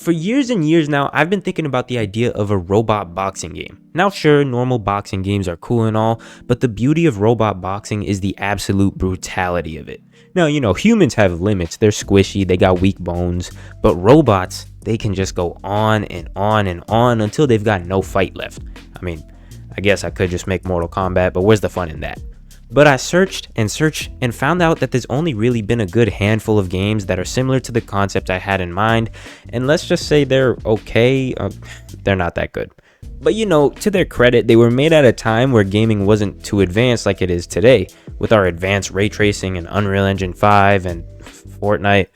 For years and years now, I've been thinking about the idea of a robot boxing game. Now sure, normal boxing games are cool and all, but the beauty of robot boxing is the absolute brutality of it. Now, humans have limits, they're squishy, they got weak bones, but robots, they can just go on and on and on until they've got no fight left. I mean, I guess I could just make Mortal Kombat, but where's the fun in that? But I searched and searched and found out that there's only really been a good handful of games that are similar to the concept I had in mind, and let's just say they're okay, they're not that good. But to their credit, they were made at a time where gaming wasn't too advanced like it is today, with our advanced ray tracing and Unreal Engine 5 and Fortnite.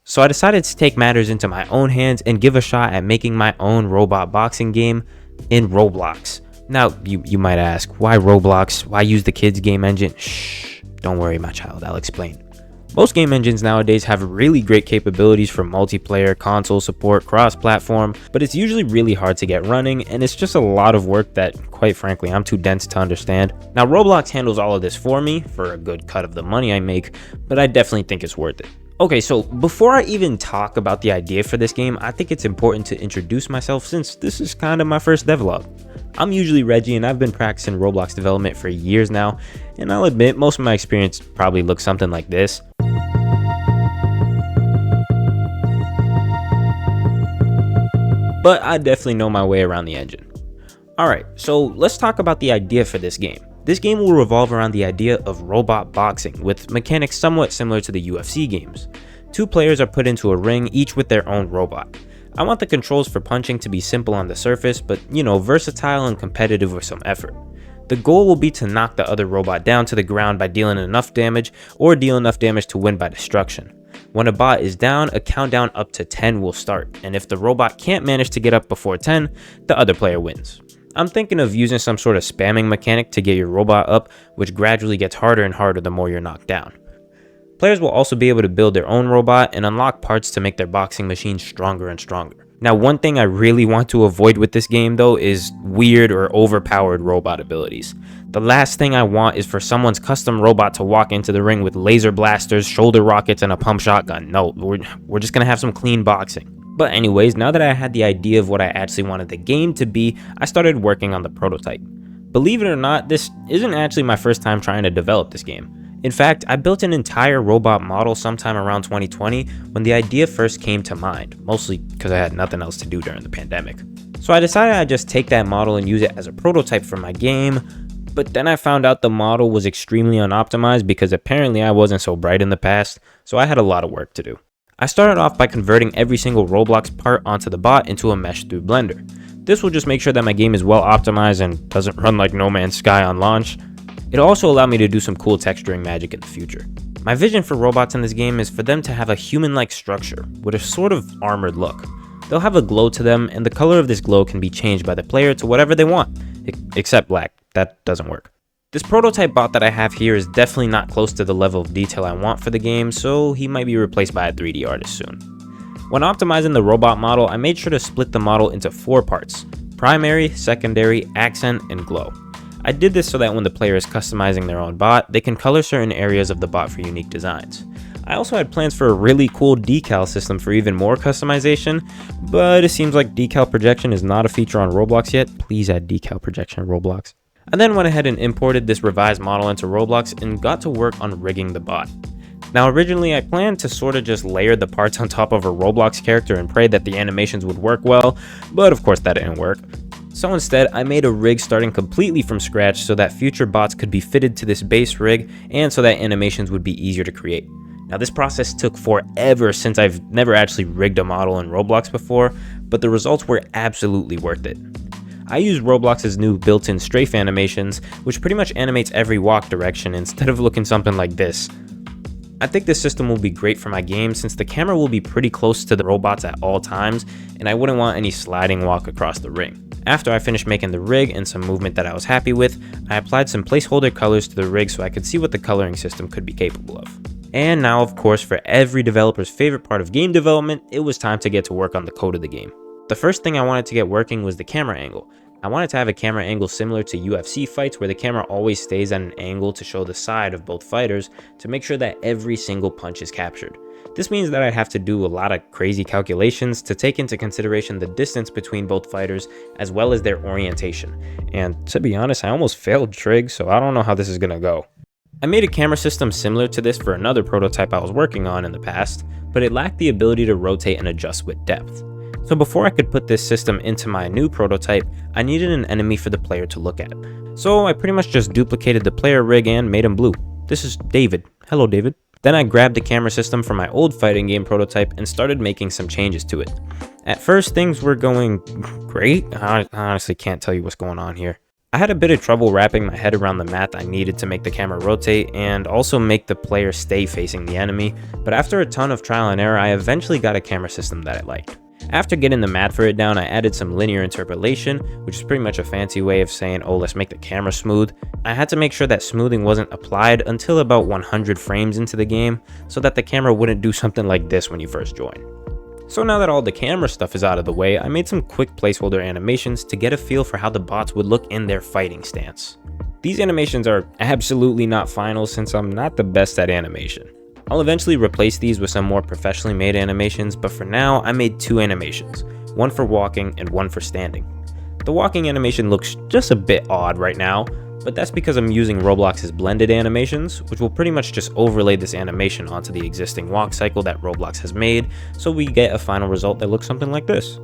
So I decided to take matters into my own hands and give a shot at making my own robot boxing game in Roblox. Now, you might ask, why Roblox? Why use the kids game engine? Shh, don't worry, my child, I'll explain. Most game engines nowadays have really great capabilities for multiplayer, console support, cross-platform, but it's usually really hard to get running, and it's just a lot of work that, quite frankly, I'm too dense to understand. Now, Roblox handles all of this for me, for a good cut of the money I make, but I definitely think it's worth it. Okay, so before I even talk about the idea for this game, I think it's important to introduce myself since this is kind of my first devlog. I'm usually Reggie and I've been practicing Roblox development for years now, and I'll admit most of my experience probably looks something like this. But I definitely know my way around the engine. Alright, so let's talk about the idea for this game. This game will revolve around the idea of robot boxing, with mechanics somewhat similar to the UFC games. Two players are put into a ring, each with their own robot. I want the controls for punching to be simple on the surface, but versatile and competitive with some effort. The goal will be to knock the other robot down to the ground by dealing enough damage, or deal enough damage to win by destruction. When a bot is down, a countdown up to 10 will start, and if the robot can't manage to get up before 10, the other player wins. I'm thinking of using some sort of spamming mechanic to get your robot up, which gradually gets harder and harder the more you're knocked down. Players will also be able to build their own robot and unlock parts to make their boxing machine stronger and stronger. Now, one thing I really want to avoid with this game though is weird or overpowered robot abilities. The last thing I want is for someone's custom robot to walk into the ring with laser blasters, shoulder rockets, and a pump shotgun. No, we're just gonna have some clean boxing. But anyways, now that I had the idea of what I actually wanted the game to be, I started working on the prototype. Believe it or not, this isn't actually my first time trying to develop this game. In fact, I built an entire robot model sometime around 2020 when the idea first came to mind, mostly because I had nothing else to do during the pandemic. So I decided I'd just take that model and use it as a prototype for my game, but then I found out the model was extremely unoptimized because apparently I wasn't so bright in the past, so I had a lot of work to do. I started off by converting every single Roblox part onto the bot into a mesh through Blender. This will just make sure that my game is well optimized and doesn't run like No Man's Sky on launch. It'll also allow me to do some cool texturing magic in the future. My vision for robots in this game is for them to have a human-like structure with a sort of armored look. They'll have a glow to them, and the color of this glow can be changed by the player to whatever they want, except black. That doesn't work. This prototype bot that I have here is definitely not close to the level of detail I want for the game, so he might be replaced by a 3D artist soon. When optimizing the robot model, I made sure to split the model into 4 parts: primary, secondary, accent, and glow. I did this so that when the player is customizing their own bot, they can color certain areas of the bot for unique designs. I also had plans for a really cool decal system for even more customization, but it seems like decal projection is not a feature on Roblox yet. Please add decal projection in Roblox. I then went ahead and imported this revised model into Roblox and got to work on rigging the bot. Now originally I planned to sort of just layer the parts on top of a Roblox character and pray that the animations would work well, but of course that didn't work. So instead, I made a rig starting completely from scratch so that future bots could be fitted to this base rig and so that animations would be easier to create. Now this process took forever since I've never actually rigged a model in Roblox before, but the results were absolutely worth it. I used Roblox's new built-in strafe animations, which pretty much animates every walk direction instead of looking something like this. I think this system will be great for my game since the camera will be pretty close to the robots at all times, and I wouldn't want any sliding walk across the ring. After I finished making the rig and some movement that I was happy with, I applied some placeholder colors to the rig so I could see what the coloring system could be capable of. And now, of course, for every developer's favorite part of game development, it was time to get to work on the code of the game. The first thing I wanted to get working was the camera angle. I wanted to have a camera angle similar to UFC fights where the camera always stays at an angle to show the side of both fighters to make sure that every single punch is captured. This means that I'd have to do a lot of crazy calculations to take into consideration the distance between both fighters as well as their orientation. And to be honest, I almost failed trig, so I don't know how this is gonna go. I made a camera system similar to this for another prototype I was working on in the past, but it lacked the ability to rotate and adjust with depth. So before I could put this system into my new prototype, I needed an enemy for the player to look at. So I pretty much just duplicated the player rig and made him blue. This is David. Hello, David. Then I grabbed the camera system from my old fighting game prototype and started making some changes to it. At first, things were going great. I honestly can't tell you what's going on here. I had a bit of trouble wrapping my head around the math I needed to make the camera rotate and also make the player stay facing the enemy, but after a ton of trial and error, I eventually got a camera system that I liked. After getting the math for it down, I added some linear interpolation, which is pretty much a fancy way of saying, oh, let's make the camera smooth. I had to make sure that smoothing wasn't applied until about 100 frames into the game, so that the camera wouldn't do something like this when you first join. So now that all the camera stuff is out of the way, I made some quick placeholder animations to get a feel for how the bots would look in their fighting stance. These animations are absolutely not final since I'm not the best at animation. I'll eventually replace these with some more professionally made animations, but for now I made two animations, one for walking and one for standing. The walking animation looks just a bit odd right now, but that's because I'm using Roblox's blended animations, which will pretty much just overlay this animation onto the existing walk cycle that Roblox has made, so we get a final result that looks something like this.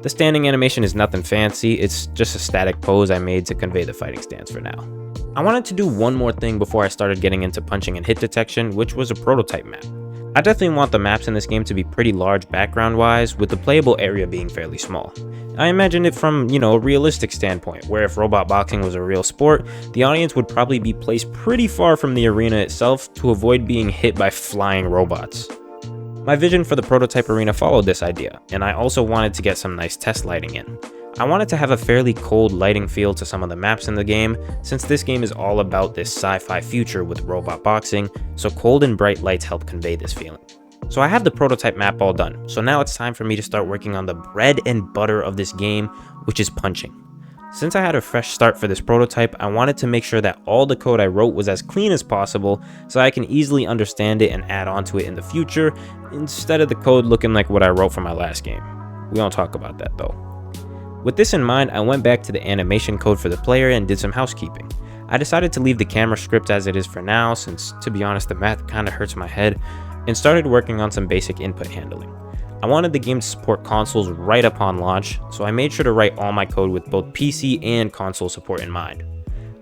The standing animation is nothing fancy, it's just a static pose I made to convey the fighting stance for now. I wanted to do one more thing before I started getting into punching and hit detection, which was a prototype map. I definitely want the maps in this game to be pretty large background-wise, with the playable area being fairly small. I imagine it from, a realistic standpoint, where if robot boxing was a real sport, the audience would probably be placed pretty far from the arena itself to avoid being hit by flying robots. My vision for the prototype arena followed this idea, and I also wanted to get some nice test lighting in. I wanted to have a fairly cold lighting feel to some of the maps in the game, since this game is all about this sci-fi future with robot boxing, so cold and bright lights help convey this feeling. So I have the prototype map all done, so now it's time for me to start working on the bread and butter of this game, which is punching. Since I had a fresh start for this prototype, I wanted to make sure that all the code I wrote was as clean as possible so I can easily understand it and add on to it in the future, instead of the code looking like what I wrote for my last game. We won't talk about that though. With this in mind, I went back to the animation code for the player and did some housekeeping. I decided to leave the camera script as it is for now, since to be honest the math kinda hurts my head, and started working on some basic input handling. I wanted the game to support consoles right upon launch, so I made sure to write all my code with both PC and console support in mind.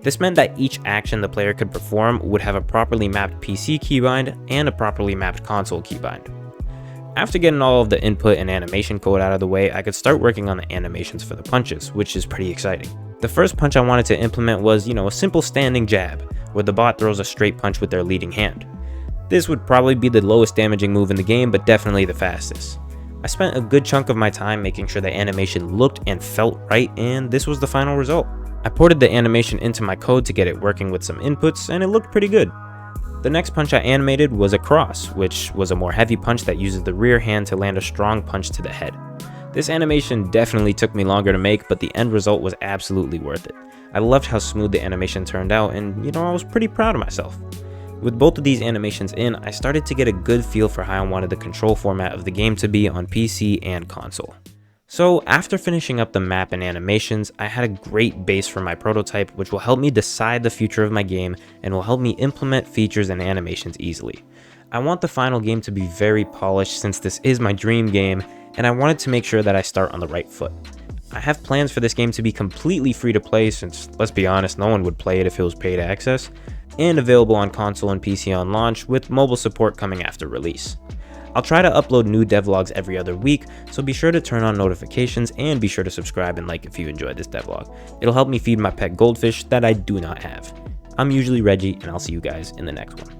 This meant that each action the player could perform would have a properly mapped PC keybind and a properly mapped console keybind. After getting all of the input and animation code out of the way, I could start working on the animations for the punches, which is pretty exciting. The first punch I wanted to implement was, a simple standing jab, where the bot throws a straight punch with their leading hand. This would probably be the lowest damaging move in the game, but definitely the fastest. I spent a good chunk of my time making sure the animation looked and felt right, and this was the final result. I ported the animation into my code to get it working with some inputs, and it looked pretty good. The next punch I animated was a cross, which was a more heavy punch that uses the rear hand to land a strong punch to the head. This animation definitely took me longer to make, but the end result was absolutely worth it. I loved how smooth the animation turned out, and I was pretty proud of myself. With both of these animations in, I started to get a good feel for how I wanted the control format of the game to be on PC and console. So after finishing up the map and animations, I had a great base for my prototype, which will help me decide the future of my game and will help me implement features and animations easily. I want the final game to be very polished since this is my dream game, and I wanted to make sure that I start on the right foot. I have plans for this game to be completely free to play since, let's be honest, no one would play it if it was paid access, and available on console and PC on launch, with mobile support coming after release. I'll try to upload new devlogs every other week, so be sure to turn on notifications and be sure to subscribe and like if you enjoyed this devlog. It'll help me feed my pet goldfish that I do not have. I'm usually Reggie, and I'll see you guys in the next one.